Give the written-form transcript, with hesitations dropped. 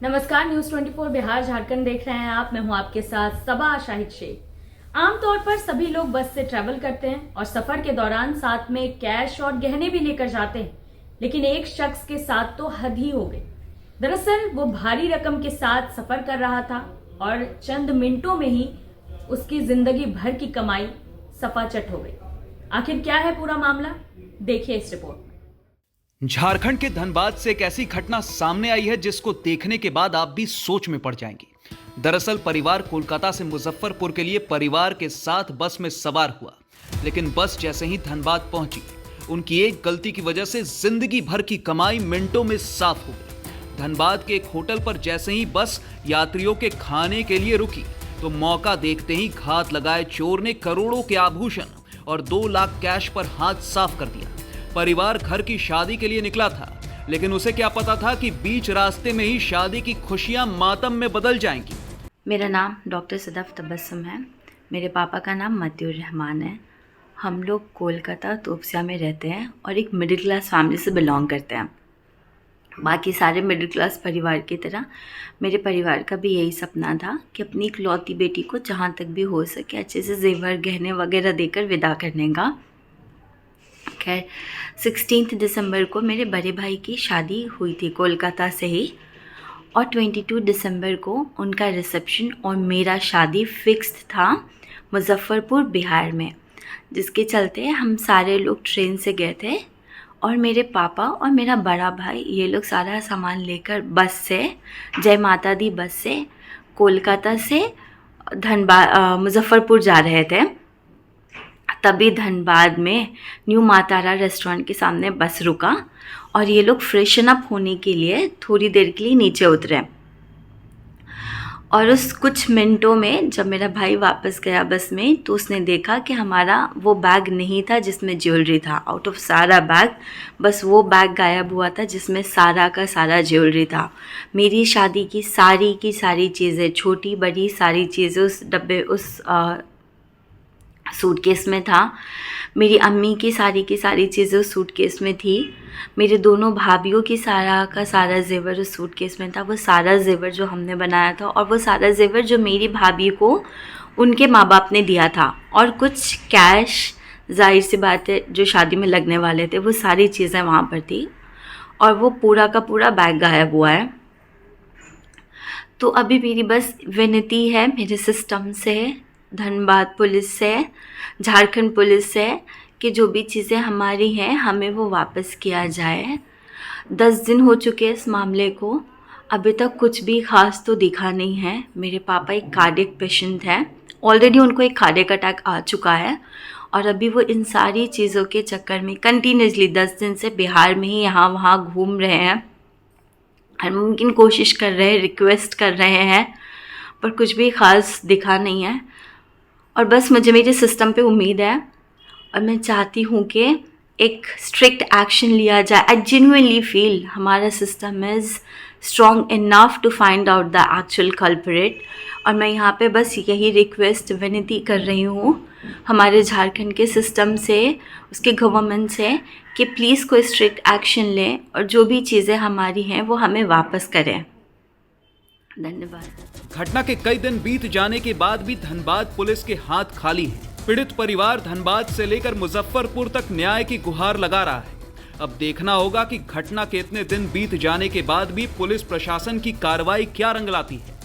नमस्कार, न्यूज 24 बिहार झारखंड देख रहे हैं आप। मैं हूं आपके साथ सबा शाहिद शेख। आमतौर पर सभी लोग बस से ट्रैवल करते हैं और सफर के दौरान साथ में कैश और गहने भी लेकर जाते हैं, लेकिन एक शख्स के साथ तो हद ही हो गई। दरअसल वो भारी रकम के साथ सफर कर रहा था और चंद मिनटों में ही उसकी जिंदगी भर की कमाई सफाचट हो गई। आखिर क्या है पूरा मामला, देखिए इस रिपोर्ट में। झारखंड के धनबाद से एक ऐसी घटना सामने आई है जिसको देखने के बाद आप भी सोच में पड़ जाएंगे। दरअसल परिवार कोलकाता से मुजफ्फरपुर के लिए परिवार के साथ बस में सवार हुआ, लेकिन बस जैसे ही धनबाद पहुंची, उनकी एक गलती की वजह से जिंदगी भर की कमाई मिनटों में साफ हो गई। धनबाद के एक होटल पर जैसे ही बस यात्रियों के खाने के लिए रुकी, तो मौका देखते ही घात लगाए चोर ने करोड़ों के आभूषण और 2 लाख कैश पर हाथ साफ कर दिया। परिवार घर की शादी के लिए निकला था, लेकिन उसे क्या पता था कि बीच रास्ते में ही शादी की खुशियां मातम में बदल जाएंगी। मेरा नाम डॉक्टर सदफ तबस्सुम है। मेरे पापा का नाम मतिउर रहमान है। हम लोग कोलकाता तोपसिया में रहते हैं और एक मिडिल क्लास फैमिली से बिलोंग करते हैं। बाकी सारे मिडिल क्लास परिवार की तरह मेरे परिवार का भी यही सपना था कि अपनी इकलौती बेटी को जहाँ तक भी हो सके अच्छे से जेवर गहने वगैरह देकर विदा करने का। खैर 16 दिसंबर को मेरे बड़े भाई की शादी हुई थी कोलकाता से ही, और 22 दिसंबर को उनका रिसेप्शन और मेरा शादी फिक्स्ड था मुजफ्फरपुर बिहार में, जिसके चलते हम सारे लोग ट्रेन से गए थे। और मेरे पापा और मेरा बड़ा भाई ये लोग सारा सामान लेकर बस से, जय माता दी बस से कोलकाता से मुजफ्फरपुर जा रहे थे। तभी धनबाद में न्यू मातारा रेस्टोरेंट के सामने बस रुका और ये लोग फ्रेशन अप होने के लिए थोड़ी देर के लिए नीचे उतरे। और उस कुछ मिनटों में जब मेरा भाई वापस गया बस में, तो उसने देखा कि हमारा वो बैग नहीं था जिसमें ज्वेलरी था। आउट ऑफ सारा बैग बस वो बैग गायब हुआ था जिसमें सारा का सारा ज्वेलरी था। मेरी शादी की सारी चीज़ें, छोटी बड़ी सारी चीज़ें उस डब्बे, उस सूटकेस में था। मेरी अम्मी की सारी चीज़ें उस सूटकेस में थी। मेरे दोनों भाभीयों की सारा का सारा जेवर उस सूटकेस में था। वो सारा जेवर जो हमने बनाया था और वो सारा जेवर जो मेरी भाभी को उनके माँ बाप ने दिया था, और कुछ कैश, जाहिर सी बात है जो शादी में लगने वाले थे, वो सारी चीज़ें वहाँ पर थी। और वो पूरा का पूरा बैग गायब हुआ है। तो अभी मेरी बस विनती है मेरे सिस्टम से, धनबाद पुलिस से, झारखंड पुलिस से, कि जो भी चीज़ें हमारी हैं हमें वो वापस किया जाए। 10 दिन हो चुके इस मामले को, अभी तक कुछ भी ख़ास तो दिखा नहीं है। मेरे पापा एक कार्डियक पेशेंट हैं, ऑलरेडी उनको एक कार्डियक अटैक आ चुका है, और अभी वो इन सारी चीज़ों के चक्कर में कंटिन्यूसली 10 दिन से बिहार में ही यहाँ वहाँ घूम रहे हैं। हर मुमकिन कोशिश कर रहे हैं, रिक्वेस्ट कर रहे हैं, पर कुछ भी ख़ास दिखा नहीं है। और बस मुझे मेरे सिस्टम पे उम्मीद है और मैं चाहती हूँ कि एक स्ट्रिक्ट एक्शन लिया जाए। आई जेन्युइनली फील हमारा system is strong enough to find out the actual culprit. और मैं यहाँ पे बस यही रिक्वेस्ट, विनती कर रही हूँ हमारे झारखंड के सिस्टम से, उसके गवर्नमेंट से, कि प्लीज़ कोई स्ट्रिक्ट एक्शन लें और जो भी चीज़ें हमारी हैं वो हमें वापस करें। धन्यवाद। घटना के कई दिन बीत जाने के बाद भी धनबाद पुलिस के हाथ खाली हैं। पीड़ित परिवार धनबाद से लेकर मुजफ्फरपुर तक न्याय की गुहार लगा रहा है। अब देखना होगा कि घटना के इतने दिन बीत जाने के बाद भी पुलिस प्रशासन की कार्रवाई क्या रंग लाती है।